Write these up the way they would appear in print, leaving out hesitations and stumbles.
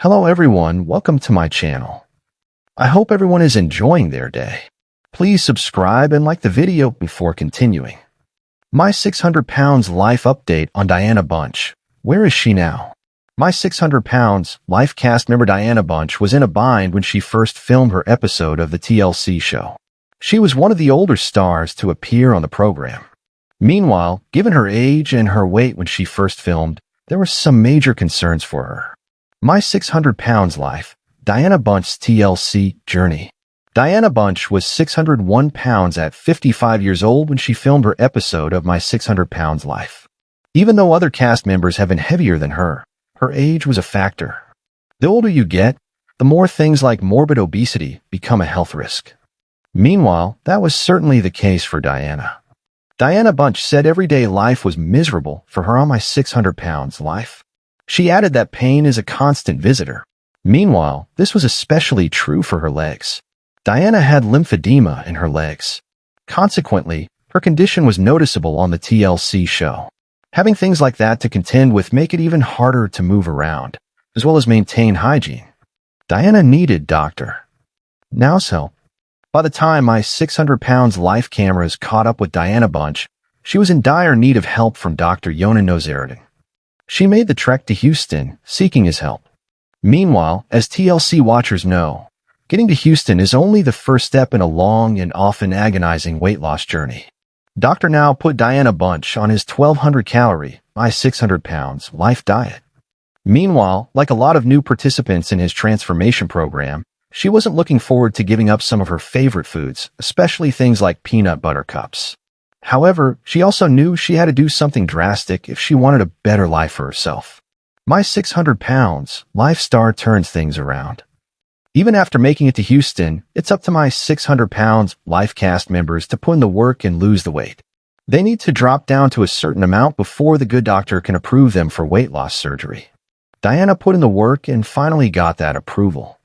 Hello everyone, welcome to my channel. I hope everyone is enjoying their day. Please subscribe and like the video before continuing. My 600 pounds life update on Diana Bunch. Where is she now? My 600 pounds life cast member Diana Bunch was in a bind when she first filmed her episode of the TLC show. She was one of the older stars to appear on the program. Meanwhile, given her age and her weight when she first filmed, there were some major concerns for her. My 600 pounds life, Diana Bunch's TLC journey. Diana Bunch was 601 pounds at 55 years old when she filmed her episode of My 600 Pounds Life. Even though other cast members have been heavier than her age was a factor. The older you get, the more things like morbid obesity become a health risk. Meanwhile, that was certainly the case for Diana. Diana Bunch said everyday life was miserable for her on My 600 Pounds Life. She added that pain is a constant visitor. Meanwhile, this was especially true for her legs. Diana had lymphedema in her legs. Consequently, her condition was noticeable on the TLC show. Having things like that to contend with make it even harder to move around, as well as maintain hygiene. Diana needed Dr. Now's help. By the time My 600 Pounds Life cameras caught up with Diana Bunch, she was in dire need of help from Dr. Now. She made the trek to Houston, seeking his help. Meanwhile, as TLC watchers know, getting to Houston is only the first step in a long and often agonizing weight loss journey. Dr. Now put Diana Bunch on his 1,200-calorie, My 600 Pounds Life diet. Meanwhile, like a lot of new participants in his transformation program, she wasn't looking forward to giving up some of her favorite foods, especially things like peanut butter cups. However, she also knew she had to do something drastic if she wanted a better life for herself. My 600 Pounds Life star turns things around. Even after making it to Houston, it's up to My 600 Pounds Life cast members to put in the work and lose the weight. They need to drop down to a certain amount before the good doctor can approve them for weight loss surgery. Diana put in the work and finally got that approval.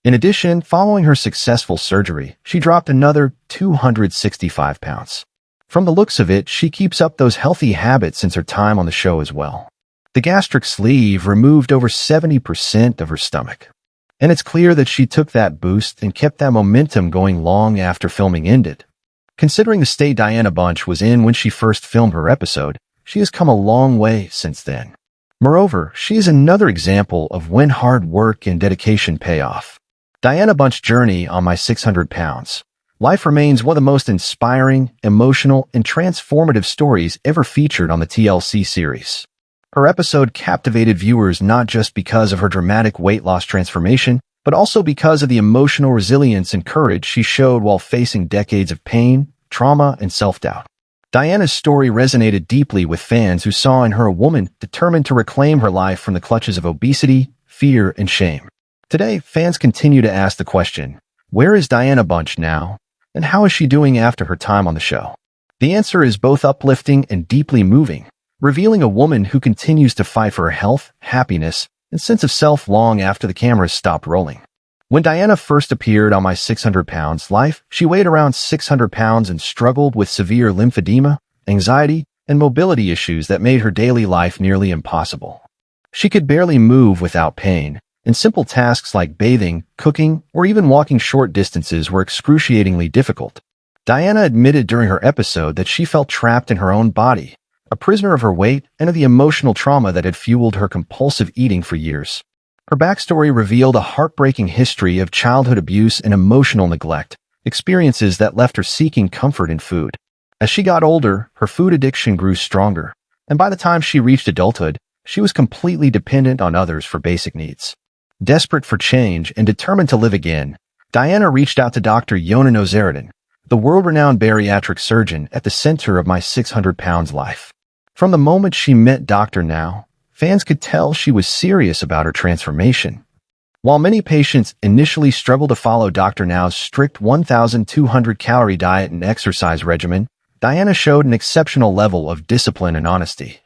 In addition, following her successful surgery, she dropped another 265 pounds. From the looks of it, she keeps up those healthy habits since her time on the show as well. The gastric sleeve removed over 70% of her stomach. And it's clear that she took that boost and kept that momentum going long after filming ended. Considering the state Diana Bunch was in when she first filmed her episode, she has come a long way since then. Moreover, she is another example of when hard work and dedication pay off. Diana Bunch's journey on My 600 Pounds Life remains one of the most inspiring, emotional, and transformative stories ever featured on the TLC series. Her episode captivated viewers not just because of her dramatic weight loss transformation, but also because of the emotional resilience and courage she showed while facing decades of pain, trauma, and self-doubt. Diana's story resonated deeply with fans who saw in her a woman determined to reclaim her life from the clutches of obesity, fear, and shame. Today, fans continue to ask the question, where is Diana Bunch now? And how is she doing after her time on the show? The answer is both uplifting and deeply moving, revealing a woman who continues to fight for her health, happiness, and sense of self long after the cameras stopped rolling. When Diana first appeared on My 600 Pounds Life, she weighed around 600 pounds and struggled with severe lymphedema, anxiety, and mobility issues that made her daily life nearly impossible. She could barely move without pain, and simple tasks like bathing, cooking, or even walking short distances were excruciatingly difficult. Diana admitted during her episode that she felt trapped in her own body, a prisoner of her weight and of the emotional trauma that had fueled her compulsive eating for years. Her backstory revealed a heartbreaking history of childhood abuse and emotional neglect, experiences that left her seeking comfort in food. As she got older, her food addiction grew stronger, and by the time she reached adulthood, she was completely dependent on others for basic needs. Desperate for change and determined to live again, Diana reached out to Dr. Now, the world-renowned bariatric surgeon at the center of My 600 Pounds Life. From the moment she met Dr. Now, fans could tell she was serious about her transformation. While many patients initially struggled to follow Dr. Now's strict 1,200-calorie diet and exercise regimen, Diana showed an exceptional level of discipline and honesty.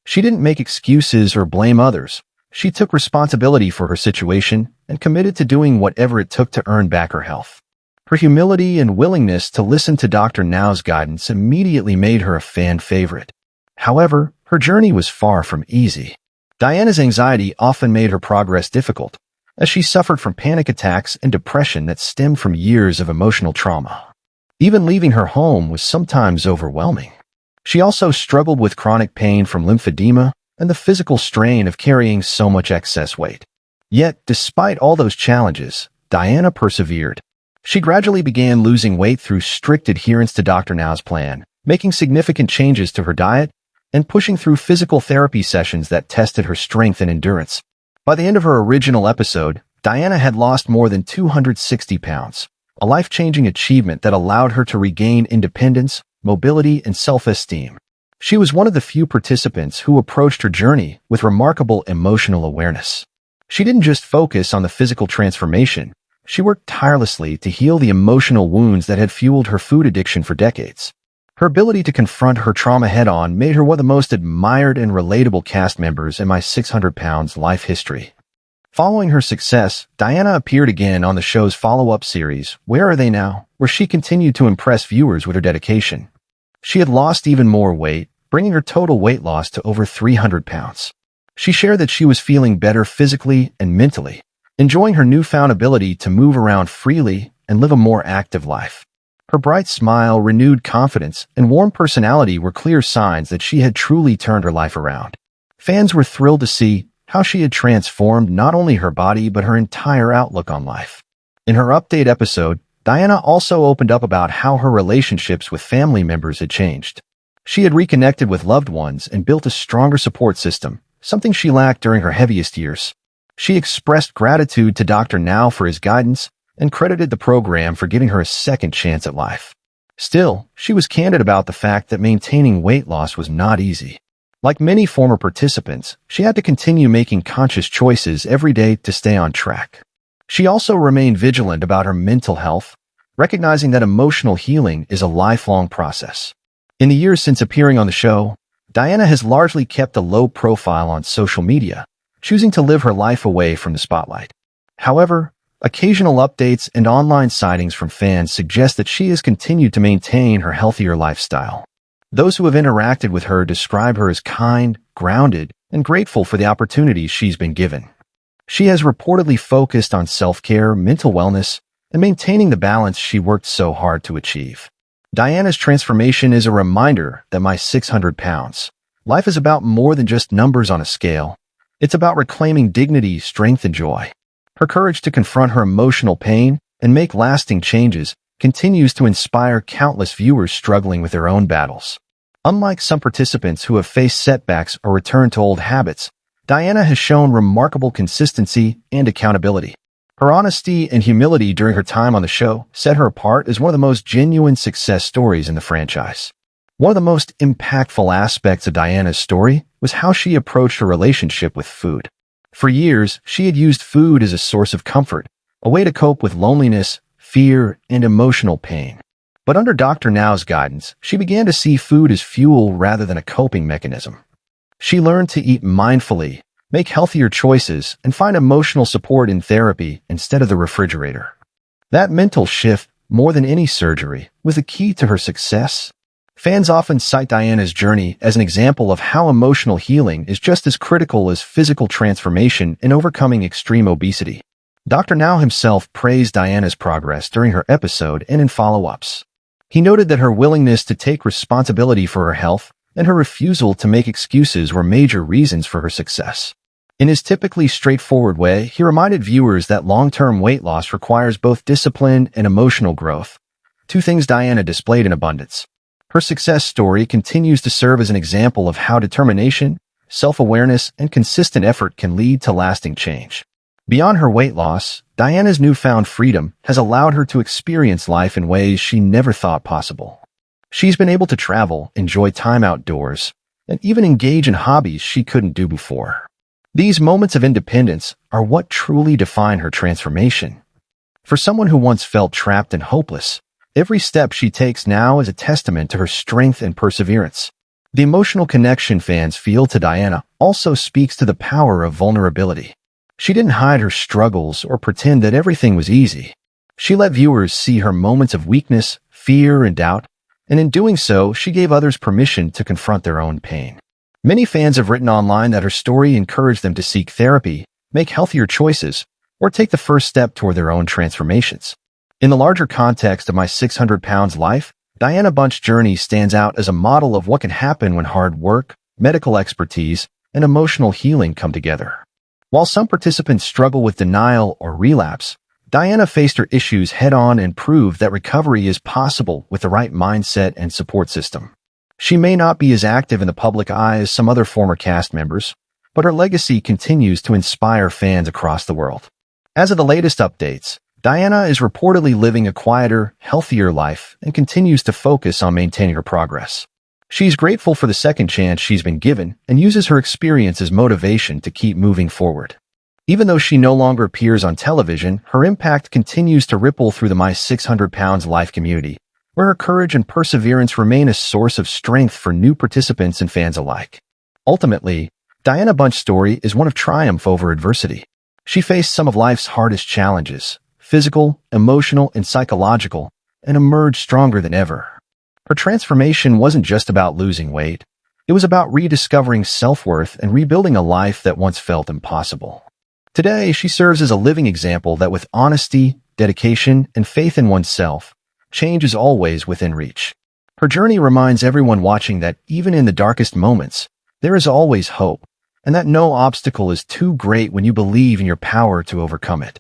She didn't make excuses or blame others. She took responsibility for her situation and committed to doing whatever it took to earn back her health. Her humility and willingness to listen to Dr. Now's guidance immediately made her a fan favorite. However, her journey was far from easy. Diana's anxiety often made her progress difficult, as she suffered from panic attacks and depression that stemmed from years of emotional trauma. Even leaving her home was sometimes overwhelming. She also struggled with chronic pain from lymphedema and the physical strain of carrying so much excess weight. Yet, despite all those challenges, Diana persevered. She gradually began losing weight through strict adherence to Dr. Now's plan, making significant changes to her diet, and pushing through physical therapy sessions that tested her strength and endurance. By the end of her original episode, Diana had lost more than 260 pounds, a life-changing achievement that allowed her to regain independence, mobility, and self-esteem. She was one of the few participants who approached her journey with remarkable emotional awareness. She didn't just focus on the physical transformation, she worked tirelessly to heal the emotional wounds that had fueled her food addiction for decades. Her ability to confront her trauma head-on made her one of the most admired and relatable cast members in my 600 Pounds life history. Following her success, Diana appeared again on the show's follow-up series, Where Are They Now?, where she continued to impress viewers with her dedication. She had lost even more weight, bringing her total weight loss to over 300 pounds. She shared that she was feeling better physically and mentally, enjoying her newfound ability to move around freely and live a more active life. Her bright smile, renewed confidence, and warm personality were clear signs that she had truly turned her life around. Fans were thrilled to see how she had transformed not only her body but her entire outlook on life. In her update episode, Diana also opened up about how her relationships with family members had changed. She had reconnected with loved ones and built a stronger support system, something she lacked during her heaviest years. She expressed gratitude to Dr. Now for his guidance and credited the program for giving her a second chance at life. Still, she was candid about the fact that maintaining weight loss was not easy. Like many former participants, she had to continue making conscious choices every day to stay on track. She also remained vigilant about her mental health, recognizing that emotional healing is a lifelong process. In the years since appearing on the show, Diana has largely kept a low profile on social media, choosing to live her life away from the spotlight. However, occasional updates and online sightings from fans suggest that she has continued to maintain her healthier lifestyle. Those who have interacted with her describe her as kind, grounded, and grateful for the opportunities she's been given. She has reportedly focused on self-care, mental wellness, and maintaining the balance she worked so hard to achieve. Diana's transformation is a reminder that my 600 pounds life is about more than just numbers on a scale. It's about reclaiming dignity, strength, and joy. Her courage to confront her emotional pain and make lasting changes continues to inspire countless viewers struggling with their own battles. Unlike some participants who have faced setbacks or returned to old habits, Diana has shown remarkable consistency and accountability. Her honesty and humility during her time on the show set her apart as one of the most genuine success stories in the franchise. One of the most impactful aspects of Diana's story was how she approached her relationship with food. For years, she had used food as a source of comfort, a way to cope with loneliness, fear, and emotional pain. But under Dr. Now's guidance, she began to see food as fuel rather than a coping mechanism. She learned to eat mindfully, make healthier choices, and find emotional support in therapy instead of the refrigerator. That mental shift, more than any surgery, was the key to her success. Fans often cite Diana's journey as an example of how emotional healing is just as critical as physical transformation in overcoming extreme obesity. Dr. Now himself praised Diana's progress during her episode and in follow-ups. He noted that her willingness to take responsibility for her health and her refusal to make excuses were major reasons for her success. In his typically straightforward way, he reminded viewers that long-term weight loss requires both discipline and emotional growth, two things Diana displayed in abundance. Her success story continues to serve as an example of how determination, self-awareness, and consistent effort can lead to lasting change. Beyond her weight loss, Diana's newfound freedom has allowed her to experience life in ways she never thought possible. She's been able to travel, enjoy time outdoors, and even engage in hobbies she couldn't do before. These moments of independence are what truly define her transformation. For someone who once felt trapped and hopeless, every step she takes now is a testament to her strength and perseverance. The emotional connection fans feel to Diana also speaks to the power of vulnerability. She didn't hide her struggles or pretend that everything was easy. She let viewers see her moments of weakness, fear, and doubt, and in doing so, she gave others permission to confront their own pain. Many fans have written online that her story encouraged them to seek therapy, make healthier choices, or take the first step toward their own transformations. In the larger context of my 600 pounds life, Diana Bunch's journey stands out as a model of what can happen when hard work, medical expertise, and emotional healing come together. While some participants struggle with denial or relapse, Diana faced her issues head-on and proved that recovery is possible with the right mindset and support system. She may not be as active in the public eye as some other former cast members, but her legacy continues to inspire fans across the world. As of the latest updates, Diana is reportedly living a quieter, healthier life and continues to focus on maintaining her progress. She's grateful for the second chance she's been given and uses her experience as motivation to keep moving forward. Even though she no longer appears on television, her impact continues to ripple through the My 600 Pounds Life community, where her courage and perseverance remain a source of strength for new participants and fans alike. Ultimately, Diana Bunch's story is one of triumph over adversity. She faced some of life's hardest challenges, physical, emotional, and psychological, and emerged stronger than ever. Her transformation wasn't just about losing weight. It was about rediscovering self-worth and rebuilding a life that once felt impossible. Today, she serves as a living example that with honesty, dedication, and faith in oneself, change is always within reach. Her journey reminds everyone watching that even in the darkest moments, there is always hope, and that no obstacle is too great when you believe in your power to overcome it.